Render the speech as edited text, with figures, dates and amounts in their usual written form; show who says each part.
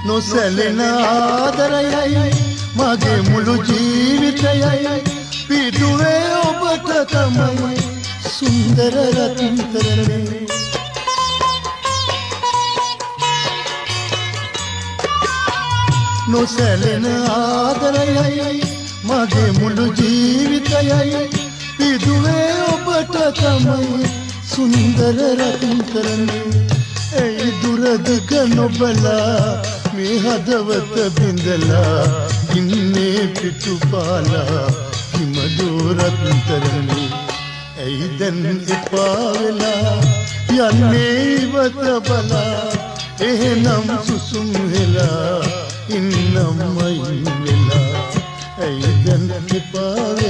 Speaker 1: නොසැලෙන ආදරයයි මගේ මුළු ජීවිතයයි පිටුවේ ඔබට තමයි සුන්දර රත්තරනේ නොසැලෙන ආදරයයි මගේ මුළු ජීවිතයයි පිටුවේ ඔබට තමයි සුන්දර රත්තරනේ ඒ දුරදක නොබලා මේ හදවත බිඳලා ඉන්නේ පිටුපාලා හිමදෝ රත්තරනේ ඇයි දැන් එපා වෙලා යන්නේ ඉවත බලා එහෙනම් සුසුම් වෙලා ඉන්නමයි වෙලා ඇයි දැන් එපා